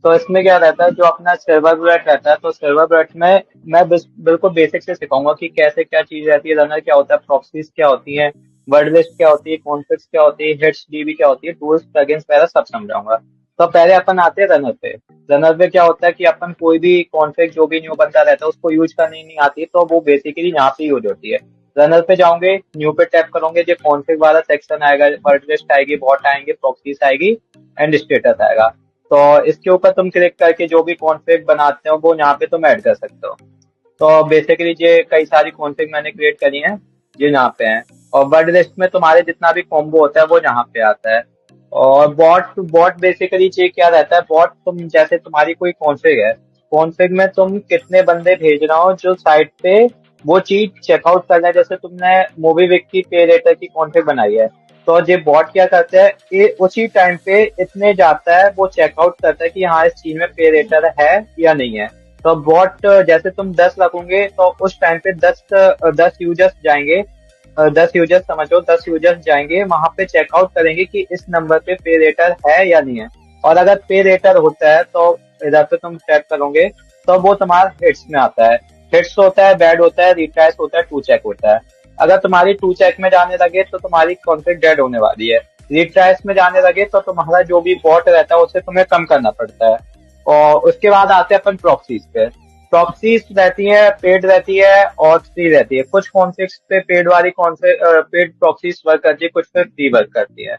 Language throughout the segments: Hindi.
तो इसमें क्या रहता है, जो अपना सर्वर ब्रेड रहता है, तो सर्वर ब्रेड में मैं बिल्कुल बेसिक से सिखाऊंगा कि कैसे क्या चीज रहती है, रनर क्या होता है, प्रॉक्सीज क्या होती है, वर्ड लिस्ट क्या होती है, कॉन्फ़िग्स क्या होती है, हिट्स डीबी क्या होती है, टूल्स प्लगइन्स वगैरह सब समझाऊंगा। तो पहले अपन आते हैं रनर पे। रनर पे क्या होता है कि अपन कोई भी कॉन्फ़िग जो भी न्यू बनता रहता है उसको यूज करनी नहीं आती, तो वो बेसिकली यहाँ पे यूज होती है। रनर पे जाओगे, न्यू पे टैप करोगे, जो कॉन्फ़िग वाला सेक्शन आएगा, वर्ड लिस्ट आएगी, बॉट आएंगे, प्रॉक्सीज आएगी, एंड स्टेटस आएगा। तो इसके ऊपर तुम क्लिक करके जो भी कॉन्फ़िग बनाते हो वो यहाँ पे तुम ऐड कर सकते हो। तो बेसिकली ये कई सारी कॉन्फ़िग मैंने क्रिएट करी हैं, ये यहाँ पे हैं। और वर्ड लिस्ट में तुम्हारे जितना भी कॉम्बो होता है वो यहाँ पे आता है। और बॉट बॉट बेसिकली ये क्या रहता है, बॉट तुम जैसे तुम्हारी कोई कॉन्फ़िग है, कॉन्फ़िग में तुम कितने बंदे भेज रहे हो जो साइट पे वो चीज चेकआउट करना है। जैसे तुमने मूवी विक की पे रेटर की कॉन्फ़िग बनाई है, तो ये बॉट क्या करता है, ये उसी टाइम पे इतने जाता है, वो चेकआउट करता है कि हाँ इस चीज में पे रेटर है या नहीं है। तो बॉट जैसे तुम 10 रखोगे तो उस टाइम पे 10 यूजर्स जाएंगे, 10 यूजर्स समझो, 10 यूजर्स जाएंगे वहां पे चेकआउट करेंगे कि इस नंबर पे पे रेटर है या नहीं है। और अगर पे रेटर होता है तो इधर पे तुम चेक करोगे तो वो तुम्हारा हिट्स में आता है। हिट्स होता है, बैड होता है, रिट्राइस होता है, टू चेक होता है। अगर तुम्हारी टू चेक में जाने लगे तो तुम्हारी कॉन्फ्लिक्ट डेड होने वाली है। रिट्राइस में जाने लगे तो तुम्हारा जो भी बॉट रहता है उसे तुम्हें कम करना पड़ता है। और उसके बाद आते हैं अपन प्रॉक्सीज पे। प्रॉक्सीज रहती है, पेड रहती है और फ्री रहती है। कुछ कॉन्फ्लिक्ट पे पेड वाली पेड प्रॉक्सीज वर्क करती है, कुछ पे फ्री वर्क करती है।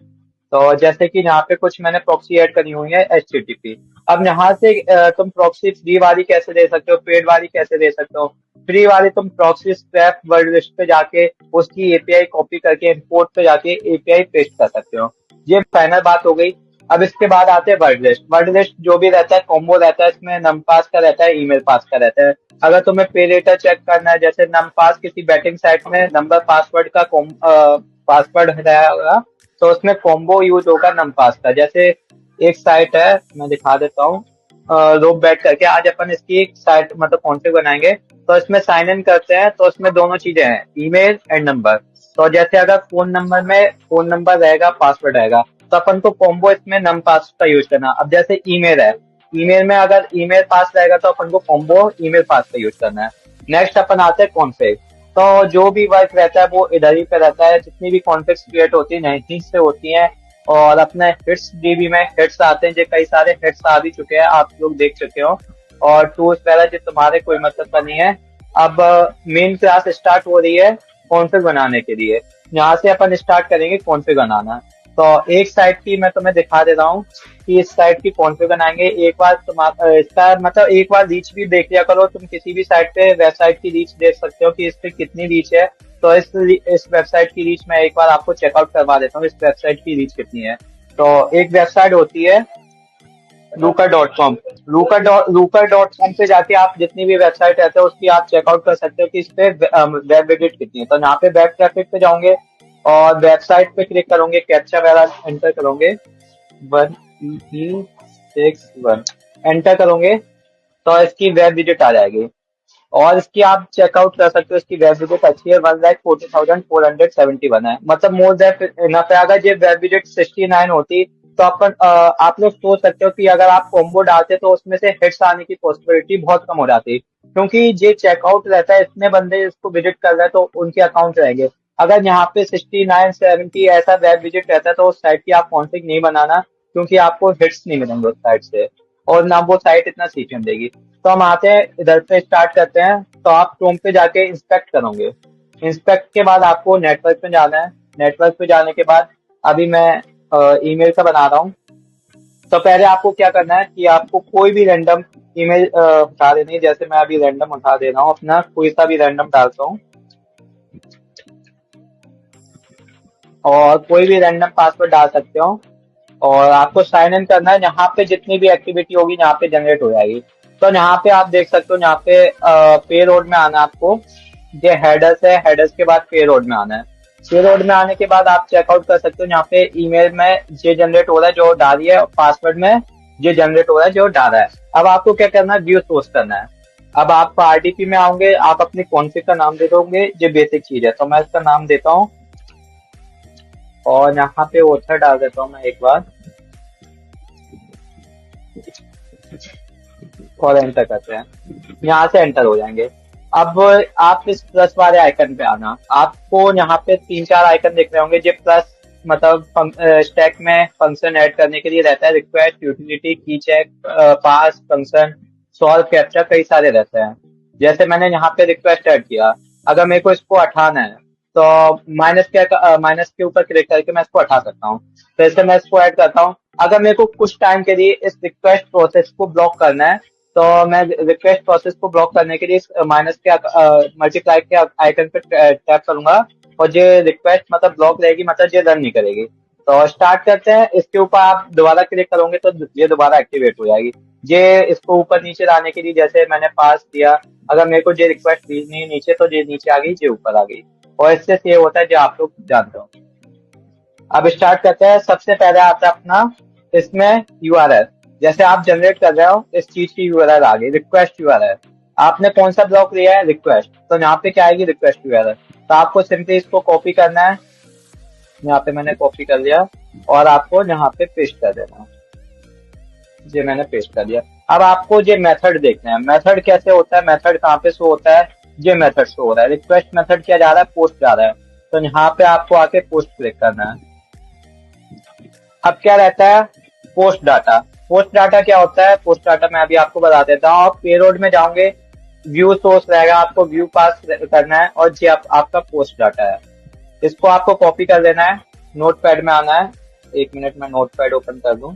तो जैसे कि यहाँ पे कुछ मैंने प्रॉक्सी ऐड करी हुई है, HTTP। अब यहाँ से तुम प्रॉक्सी फ्री वाली कैसे दे सकते हो, पेड वाली कैसे दे सकते हो। फ्री वाली तुम प्रॉक्सी स्क्रैप वर्ड लिस्ट पे जाके उसकी एपीआई कॉपी करके इंपोर्ट पे जाके एपीआई पेस्ट कर सकते हो। ये फाइनल बात हो गई। अब इसके बाद आते हैं वर्ड लिस्ट। वर्ड लिस्ट जो भी रहता है कॉम्बो रहता है, इसमें नम पास का रहता है, ईमेल पास का रहता है। अगर तुम्हें पे रेटर चेक करना है, जैसे नम पास किसी बैटिंग साइट में नंबर पासवर्ड का पासवर्ड रहेगा, तो उसमें कॉम्बो यूज होगा नम पास का। जैसे एक साइट है, मैं दिखा देता हूँ, रोब बैट करके। आज अपन इसकी एक साइट मतलब कॉन्फ़िग बनाएंगे। तो इसमें साइन इन करते हैं तो इसमें दोनों चीजें हैं, ईमेल एंड नंबर। तो जैसे अगर फोन नंबर में फोन नंबर रहेगा, पासवर्ड रहेगा, तो अपन को कॉम्बो इसमें नम पास का यूज करना। अब जैसे ईमेल है, ईमेल में अगर ईमेल पास रहेगा तो अपन को कॉम्बो ईमेल पास का यूज करना है। नेक्स्ट अपन आते हैं कॉन्फ़िग। तो जो भी वर्क रहता है वो इधर ही पे रहता है। जितनी भी कॉन्फ़िग्स क्रिएट होती है 19 से होती हैं। और अपने हिट्स डीबी में हिट्स आते हैं, जो कई सारे हिट्स आ भी चुके हैं, आप लोग देख चुके हो। और टूल्स वगैरह जो तुम्हारे कोई मतलब का नहीं है। अब मेन क्लास स्टार्ट हो रही है कॉन्फ़िग बनाने के लिए। यहाँ से अपन स्टार्ट करेंगे कॉन्फ़िग बनाना। तो एक साइट की मैं तुम्हें दिखा दे रहा हूँ कि इस साइट की कॉन्फ़िग बनाएंगे। एक बार तुम्हारा इसका मतलब एक बार रीच भी देख लिया करो। तुम किसी भी साइट पे वेबसाइट की रीच देख सकते हो कि इस पे कितनी रीच है। तो इस वेबसाइट की रीच मैं एक बार आपको चेकआउट करवा देता हूँ, इस वेबसाइट की रीच कितनी है। तो एक वेबसाइट होती है लूकर.com। लूकर.com पे जाके आप जितनी भी वेबसाइट रहते हैं उसकी आप चेकआउट कर सकते हो कि इस पे वेब विजिट कितनी है। तो यहाँ पे वेब ट्रैफिक पे जाओगे और वेबसाइट पे क्लिक करोगे, कैप्चा वगैरह एंटर करोगे, 1 6 1 एंटर करोगे तो इसकी वेब विजिट आ जाएगी। और इसकी आप चेकआउट कर सकते हो, इसकी वेब विजिट अच्छी है, 1,40,471 है, मतलब मोर देन इनफ है। अगर ये वेब विजिट 69 होती तो आप लोग सोच सकते हो कि अगर आप कॉम्बो डालते तो उसमें से हिट्स आने की पॉसिबिलिटी बहुत कम हो जाती, क्योंकि ये चेकआउट रहता है, इतने बंदे इसको विजिट कर रहे हैं तो उनके अकाउंट रहेंगे। अगर यहाँ पे 69 70 ऐसा वेब विजिट रहता है तो उस साइट की आप कॉन्फ़िग नहीं बनाना, क्योंकि आपको हिट्स नहीं मिलेंगे उस साइट से, और ना वो साइट इतना सीपीएम देगी। तो हम आते हैं इधर पे स्टार्ट करते हैं। तो आप क्रोम पे जाके इंस्पेक्ट करोगे। इंस्पेक्ट के बाद आपको नेटवर्क पे जाना है। नेटवर्क पे जाने के बाद अभी मैं ईमेल का बना रहा हूँ। तो पहले आपको क्या करना है कि आपको कोई भी रैंडम ईमेल उठा देनी है। जैसे मैं अभी रैंडम उठा दे रहा हूँ, अपना कोई सा भी रैंडम डालता हूँ और कोई भी रैंडम पासवर्ड डाल सकते हो। और आपको साइन इन करना है। यहाँ पे जितनी भी एक्टिविटी होगी यहाँ पे जनरेट हो जाएगी। तो यहाँ पे आप देख सकते हो, यहाँ पे पे रोड में आना है आपको। ये हेडर्स है, हेडर्स के बाद पे रोड में आना है। पे रोड में आने के बाद आप चेकआउट कर सकते हो, यहाँ पे ईमेल में ये जनरेट हो रहा है जो डाल रही है, पासवर्ड में ये जनरेट हो रहा है जो डाल रहा है। अब आपको क्या करना है, व्यू सोर्स करना है। अब आप आरडीपी में आओगे, आप अपनी कॉन्फ़िग का नाम दे दोगे, ये बेसिक चीज है। तो मैं इसका नाम देता हूँ और यहाँ पे ऑथर डाल देता हूँ मैं एक बार। और एंटर करते हैं, यहाँ से एंटर हो जाएंगे। अब आप इस प्लस वाले आइकन पे आना, आपको यहाँ पे 3-4 आइकन दिख रहे होंगे। जो प्लस मतलब स्टैक में फंक्शन ऐड करने के लिए रहता है, रिक्वेस्ट, यूटिलिटी, की चेक, पास फंक्शन, सॉल्व, कैप्चा, कई सारे रहते हैं। जैसे मैंने यहाँ पे रिक्वेस्ट ऐड किया, अगर मेरे को इसको हटाना है तो माइनस के ऊपर क्लिक करके मैं इसको हटा सकता हूँ। तो इससे मैं इसको ऐड करता हूँ। अगर मेरे को कुछ टाइम के लिए इस रिक्वेस्ट प्रोसेस को ब्लॉक करना है, तो मैं रिक्वेस्ट प्रोसेस को ब्लॉक करने के लिए माइनस के मल्टीप्लाई के आइकन पे टैप करूंगा, और ये रिक्वेस्ट मतलब ब्लॉक रहेगी, मतलब ये रन नहीं करेगी। तो स्टार्ट करते हैं। इसके ऊपर आप दोबारा क्लिक करोगे तो ये दोबारा एक्टिवेट हो जाएगी। ये इसको ऊपर नीचे लाने के लिए, जैसे मैंने पास दिया, अगर मेरे को ये रिक्वेस्ट भेजनी है नीचे तो ये नीचे आ गई, ये ऊपर आ गई, और इससे सेव होता है, जो आप लोग जानते हो। अब स्टार्ट करते हैं। सबसे पहले आता है अपना इसमें यूआरएल। जैसे आप जनरेट कर रहे हो, इस चीज की यूआरएल आ गई, रिक्वेस्ट यूआरएल। आपने कौन सा ब्लॉक लिया है, रिक्वेस्ट, तो यहाँ पे क्या आएगी, रिक्वेस्ट यूआरएल। तो आपको सिंपली इसको कॉपी करना है, यहाँ पे मैंने कॉपी कर लिया, और आपको यहाँ पे पेस्ट कर देना है। ये मैंने पेस्ट कर दिया। अब आपको ये मेथड देखना है, मेथड कैसे होता है, मेथड कहाँ पे शो होता है, ये मेथड शो हो रहा है। रिक्वेस्ट मेथड क्या जा रहा है, पोस्ट जा रहा है, तो यहाँ पे आपको आके पोस्ट क्लिक करना है। अब क्या रहता है, पोस्ट डाटा। पोस्ट डाटा क्या होता है, पोस्ट डाटा मैं अभी आपको बता देता हूँ। आप पेरोड में जाओगे, व्यू सोर्स रहेगा, आपको व्यू पास करना है, और ये आपका पोस्ट डाटा है। इसको आपको कॉपी कर लेना है, नोट पैड में आना है। 1 मिनट में नोट पैड ओपन कर दूं।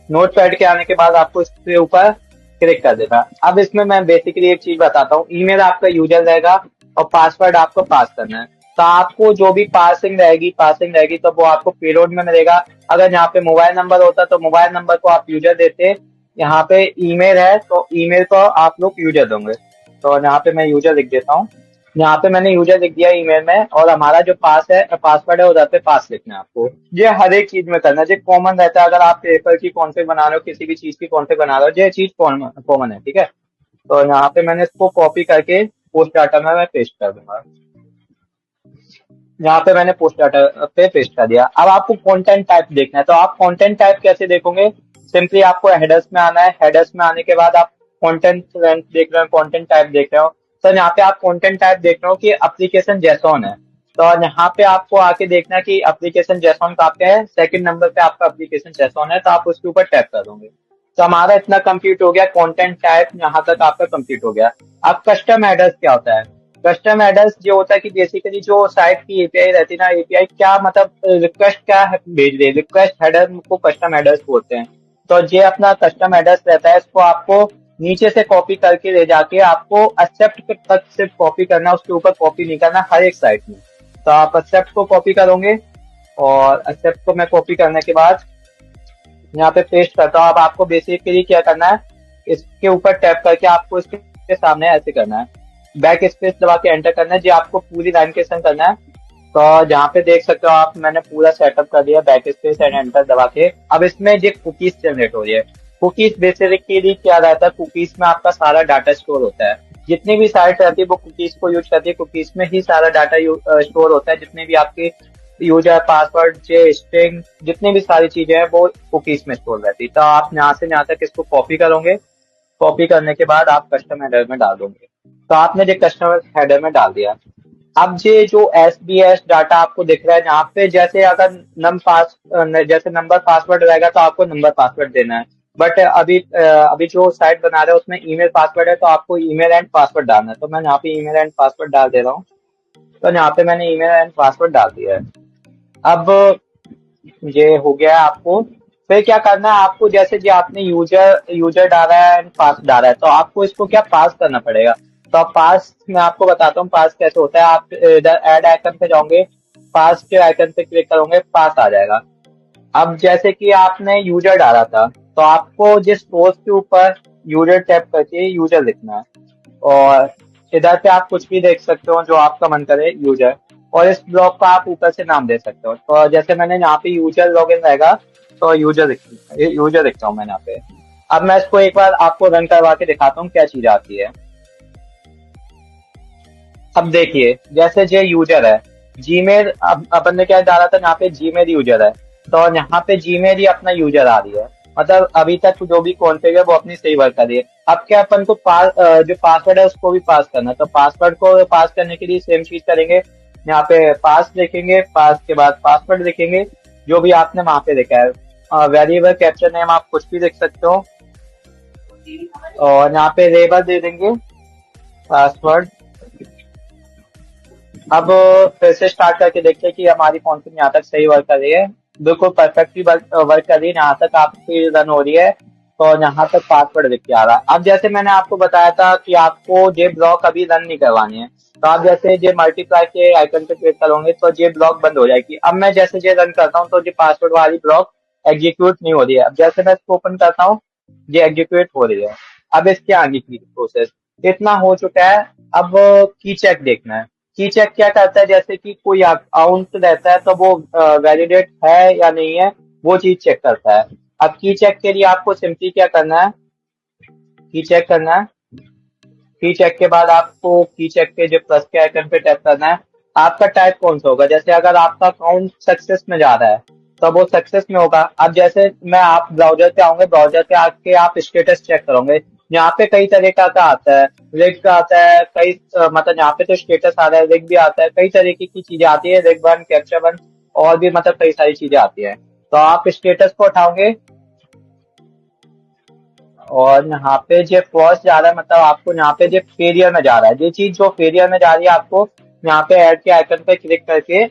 नोट पैड के आने के बाद आपको इसके ऊपर क्लिक कर देना। अब इसमें मैं बेसिकली एक चीज बताता हूँ। ईमेल आपका यूजर रहेगा, और पासवर्ड आपको पास करना है। तो आपको जो भी पासिंग रहेगी तो वो आपको पेलोड में मिलेगा। अगर यहाँ पे मोबाइल नंबर होता तो मोबाइल नंबर को आप यूजर देते। यहाँ पे ईमेल है तो ईमेल को आप लोग यूजर दोगे। तो यहाँ पे मैं यूजर लिख देता हूँ। यहाँ पे मैंने यूजर लिख दिया ईमेल में, और हमारा जो पासवर्ड है उधर पे पास लिखना है आपको। ये हर एक चीज में करना है, ये कॉमन रहता है। अगर आप पेपर की कॉन्फ़िग बना रहे हो, किसी भी चीज की कॉन्फ़िग बना रहे हो, ये चीज कॉमन है, ठीक है। तो यहाँ पे मैंने इसको कॉपी करके पोस्ट डाटा में मैं पेस्ट कर दूंगा। यहाँ पे मैंने पोस्ट डाटा पे पेस्ट कर दिया। अब आपको कंटेंट टाइप देखना है, तो आप कंटेंट टाइप कैसे देखोगे, सिंपली आपको हेडर्स में आना है। हेडर्स में आने के बाद आप कंटेंट देख रहे हो, कंटेंट टाइप देख रहे हो, तो यहाँ पे आप कंटेंट टाइप देख रहे हो कि एप्लीकेशन जेसॉन है। तो यहाँ पे आपको आके देखना है कि एप्लीकेशन जेसॉन का आपका है, सेकंड नंबर पे आपका एप्लीकेशन जेसॉन है, तो आप उसके ऊपर टैप कर दोगे। तो हमारा इतना कंप्लीट हो गया, कंटेंट टाइप यहाँ तक आपका कंप्लीट हो गया। अब कस्टम हेडर्स क्या होता है, कस्टम एड्रेस जो होता है कि बेसिकली जो साइट की एपीआई रहती है ना, एपीआई क्या मतलब रिक्वेस्ट क्या भेज रही है, रिक्वेस्ट हेडर को कस्टम एड्रेस बोलते हैं। तो ये अपना कस्टम एड्रेस रहता है, इसको आपको नीचे से कॉपी करके ले जाके आपको एक्सेप्ट तक सिर्फ कॉपी करना, उसके ऊपर कॉपी नहीं करना हर एक साइट में। तो आप एक्सेप्ट को कॉपी करोगे, और एक्सेप्ट को मैं कॉपी करने के बाद यहाँ पे पेस्ट करता हूँ। अब आपको बेसिकली क्या करना है, इसके ऊपर टैप करके आपको इसके सामने ऐसे करना है, बैक स्पेस दबा के एंटर करना है जी, आपको पूरी लाइन के संग करना है। तो जहाँ पे देख सकते हो आप, मैंने पूरा सेटअप कर दिया, बैक स्पेस एंड एंटर दबा के। अब इसमें जो कुकीज जनरेट हो रही है, कुकीज बेसिकली क्या रहता है, कुकीज में आपका सारा डाटा स्टोर होता है। जितनी भी साइट रहती है वो कुकीज को यूज करती है, कुकीज में ही सारा डाटा स्टोर होता है। जितने भी आपके यूजर पासवर्ड स्ट्रिंग जितनी भी सारी चीजें हैं वो कुकीज में स्टोर रहती है। तो आप यहाँ से यहाँ तक इसको कॉपी करोगे, कॉपी करने के बाद आप कस्टम हेडर में डाल दोगे। तो आपने जो कस्टमर हेडर में डाल दिया। अब ये जो SBS डाटा आपको दिख रहा है, यहाँ पे जैसे अगर जैसे नंबर पासवर्ड रहेगा तो आपको नंबर पासवर्ड देना है। बट अभी जो साइट बना रहे हैं उसमें ईमेल पासवर्ड है, तो आपको ईमेल एंड पासवर्ड डालना है। तो मैं यहाँ पे ईमेल एंड पासवर्ड डाल दे रहा हूँ। तो यहाँ पे मैंने ईमेल एंड पासवर्ड डाल दिया है। अब ये हो गया है। आपको फिर क्या करना है, आपको जैसे कि आपने यूजर डाला है एंड पास डाला है, तो आपको इसको क्या पास करना पड़ेगा। तो अब पास मैं आपको बताता हूँ पास कैसे होता है। आप इधर ऐड आइकन पे जाओगे, पास के आइकन पे क्लिक करोगे, पास आ जाएगा। अब जैसे कि आपने यूजर डाला था, तो आपको जिस सोर्स के ऊपर यूजर टैप करके यूजर लिखना है, और इधर पे आप कुछ भी देख सकते हो जो आपका मन करे यूजर, और इस ब्लॉक का आप ऊपर से नाम दे सकते हो। तो जैसे मैंने यहाँ पे यूजर लॉगिन रहेगा, तो यूजर लिखता हूँ मैंने यहाँ पे। अब मैं इसको एक बार आपको रन करवा के दिखाता हूँ क्या चीज आती है। अब देखिए, जैसे ये यूजर है, जीमेल, अब अपन ने क्या डाला था, यहाँ पे जीमेल यूजर है, तो यहाँ पे जीमेल ही अपना यूजर आ रही है। मतलब अभी तक जो भी कॉन्फ़िग है वो अपनी सही वर्क कर रही है। अब क्या अपन को जो पासवर्ड है उसको भी पास करना है, तो पासवर्ड को पास करने के लिए सेम चीज करेंगे। यहाँ पे पास लिखेंगे, पास के बाद पासवर्ड लिखेंगे जो भी आपने वहां पे लिखा है। वेरिएबल कैप्चर नेम आप कुछ भी लिख सकते हो, और यहाँ पे लेबल दे देंगे पासवर्ड। अब फिर से स्टार्ट करके देखते हैं कि हमारी कॉन्फ़िग यहाँ तक सही वर्क कर रही है। बिल्कुल परफेक्टली वर्क कर रही है, यहाँ तक आपकी रन हो रही है, तो यहाँ तक पासवर्ड लिख के आ रहा है। अब जैसे मैंने आपको बताया था कि आपको जे ब्लॉक अभी रन नहीं करवानी है, तो आप जैसे जे मल्टीप्लाई के आइकन पे क्लिक करोगे तो जे ब्लॉक बंद हो जाएगी। अब मैं जैसे जे रन करता हूँ तो जे पासवर्ड वाली ब्लॉक एग्जीक्यूट नहीं हो रही है। अब जैसे मैं इसको ओपन करता हूँ, ये एग्जीक्यूट हो रही है। अब इसके आगे की प्रोसेस इतना हो चुका है। अब की चेक देखना है। की चेक क्या करता है, जैसे कि कोई अकाउंट रहता है तो वो वैलिडेट है या नहीं है, वो चीज चेक करता है। अब की चेक के लिए आपको सिंपली क्या करना है, की चेक करना है। की चेक के बाद आपको की चेक के जो प्लस के आइकन पे टैप करना है। आपका टाइप कौन सा होगा, जैसे अगर आपका अकाउंट सक्सेस में जा रहा है तो वो सक्सेस में होगा। अब जैसे मैं आप ब्राउजर पे आऊंगे, ब्राउजर पे आके आप स्टेटस चेक करोगे, यहाँ पे कई तरीका का आता है, रिग का आता है, कई मतलब यहाँ पे तो स्टेटस आ रहा है, रिग भी आता है, कई तरीके की चीजें आती है, रिग वन, कैप्चा वन, और भी मतलब कई सारी चीजें आती है। तो आप स्टेटस को उठाओगे, और यहाँ पे जो फर्स्ट जा रहा है, मतलब आपको यहाँ पे जो फेलियर में जा रहा है, ये चीज जो फेलियर में जा रही है, आपको यहाँ पे ऐड के आइकन पे क्लिक करके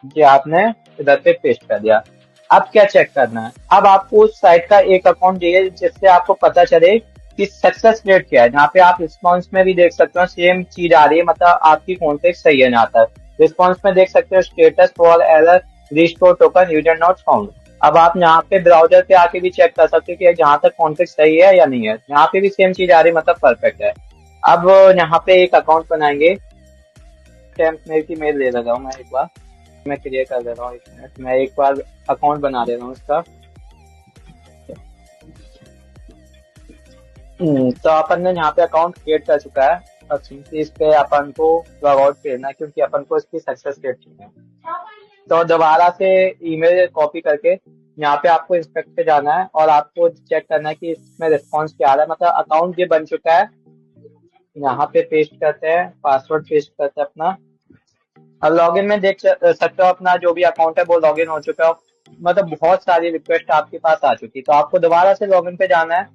जो आपने इधर पे पेस्ट कर दिया। अब क्या चेक करना है, अब आपको उस साइट का एक अकाउंट चाहिए जिससे आपको पता चले कि सक्सेस रेट क्या है। यहाँ पे आप रिस्पॉन्स में भी देख सकते हो, सेम चीज आ रही है, मतलब आपकी कॉन्टेक्ट सही है। यहाँ तक रिस्पॉन्स में देख सकते हो status for error, restore token, user not found. अब आप यहाँ पे ब्राउजर पे आके भी चेक कर सकते हो कि यहाँ तक कॉन्टेक्ट सही है या नहीं है। यहाँ पे भी सेम चीज आ रही है, मतलब परफेक्ट है। अब यहाँ पे एक अकाउंट बनाएंगे, मेल की मेल दे रहा हूँ मैं, एक बार मैं क्लियर कर दे रहा हूँ, 1 मिनट मैं एक बार अकाउंट बना दे रहा हूँ इसका। तो अपन ने यहाँ पे अकाउंट क्रिएट कर चुका है। अब सिंपली इस पे अपन को लॉग आउट करना है, क्योंकि अपन को इसकी सक्सेस रेट चाहिए। तो दोबारा से ईमेल कॉपी करके यहाँ पे आपको इंस्पेक्ट पे जाना है, और आपको चेक करना है कि इसमें रिस्पॉन्स क्या आ रहा है, मतलब अकाउंट ये बन चुका है। यहाँ पे पेस्ट करते हैं, पासवर्ड पेस्ट करते हैं अपना। अब लॉगिन में देख सकते हो अपना जो भी अकाउंट है वो लॉगिन हो चुका है। मतलब बहुत सारी रिक्वेस्ट आपके पास आ चुकी, तो आपको दोबारा से लॉगिन पे जाना है।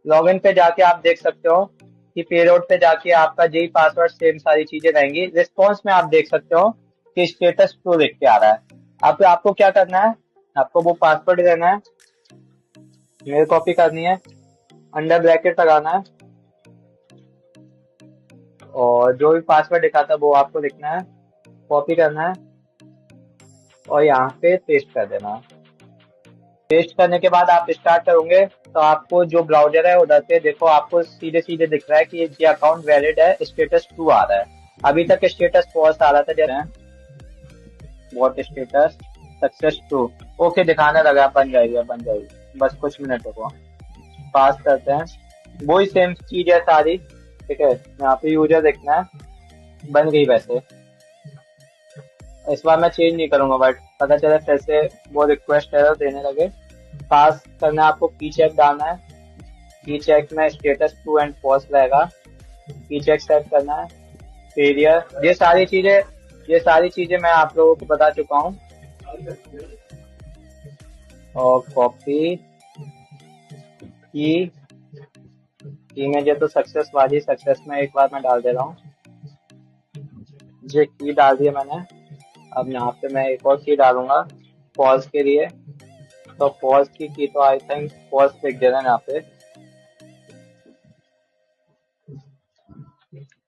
लॉगिन पे जाके आप देख सकते हो कि पेरोड पे जाके आपका जेई पासवर्ड सेम सारी चीजें रहेंगी। रिस्पॉन्स में आप देख सकते हो कि स्टेटस ट्रू लिख के आ रहा है। अब आपको क्या करना है, आपको वो पासवर्ड देना है, मेल कॉपी करनी है, अंडर ब्रैकेट लगाना है, और जो भी पासवर्ड लिखा था वो आपको लिखना है, कॉपी करना है, और यहाँ पे पेस्ट कर देना। पेस्ट करने के बाद आप स्टार्ट करोगे तो आपको जो ब्राउजर है उधर पे देखो, आपको सीधे सीधे दिख रहा है कि ये अकाउंट वैलिड है, स्टेटस ट्रू आ रहा है। अभी तक स्टेटस फॉल्स आ रहा था, जैसे what status success true, okay दिखाने लगा, बन जाएगी बन जाएगी, बस कुछ मिनट रुको, पास करते हैं। वही सेम चीज है सारी, ठीक है। यहाँ पे यूजर देखना है, बन गई वैसे। इस बार मैं चेंज नहीं करूंगा, बट पता चला फिर से वो रिक्वेस्ट एरर देने लगे। पास करना है, आपको की चेक डालना है, की चेक में स्टेटस ट्रू एंड फॉल्स रहेगा, की चेक सेट करना है, फेलियर, ये सारी चीजें मैं आप लोगों को बता चुका हूँ। और कॉपी की में जो तो सक्सेस वाली, सक्सेस में एक बार मैं डाल दे रहा हूँ, जो की डाल दिया मैंने। अब यहाँ पे मैं एक और की डालूंगा फॉल्स के लिए, तो फॉल्स की तो आई थिंक फॉल्स लिख देना यहाँ पे,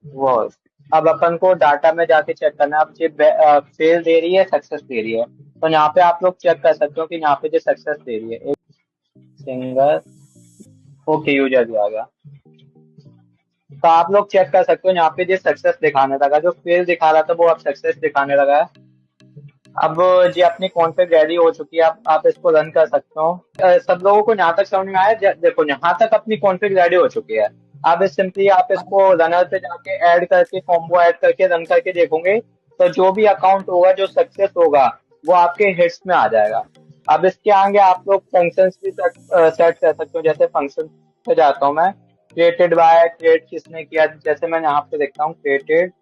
वो। अब अपन को डाटा में जाके चेक करना है, अब ये फेल दे रही है, सक्सेस दे रही है। तो यहाँ पे आप लोग चेक कर सकते हो कि यहाँ पे जो सक्सेस दे रही है, एक सिंगल, ओके यूजर भी आ गया। तो आप लोग चेक कर सकते हो यहाँ पे जो सक्सेस दिखाने लगा, जो फेल दिखा रहा था वो अब सक्सेस दिखाने लगा है। अब ये अपनी कॉन्फ़िग रेडी हो चुकी है, आप इसको रन कर सकते हो। सब लोगों को यहाँ तक समझ में आया, देखो यहाँ तक अपनी कॉन्फ़िग रेडी हो चुकी है। अब सिंपली आप इसको रनर पे जाके ऐड करके, कॉम्बो ऐड करके रन करके देखोगे, तो जो भी अकाउंट होगा जो सक्सेस होगा वो आपके हिट्स में आ जाएगा। अब इसके आगे आप लोग फंक्शंस भी सेट कर सकते हो। जैसे फंक्शन पे जाता हूँ मैं, क्रिएटेड बाय, क्रिएट किसने किया, जैसे मैं यहाँ पे देखता हूँ क्रिएटेड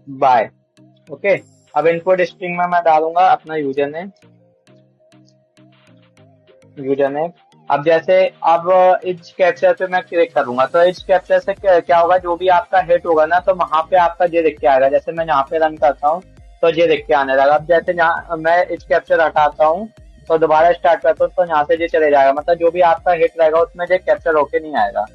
बाय। ओके, अब इनपुट स्ट्रिंग में मैं डालूंगा अपना यूजर नेम, यूजर नेम। अब जैसे अब इज कैप्चर पे मैं क्लिक करूंगा तो इज कैप्चर से क्या होगा, जो भी आपका हिट होगा ना तो वहां पे आपका ये दिख के आएगा। जैसे मैं यहाँ पे रन करता हूँ तो ये दिख के आने लगा। अब जैसे यहाँ मैं इज कैप्चर हटाता हूँ तो दोबारा स्टार्ट करता हूँ तो यहाँ से ये चले जाएगा, मतलब जो भी आपका हिट रहेगा उसमें ये कैप्चर होके नहीं आएगा।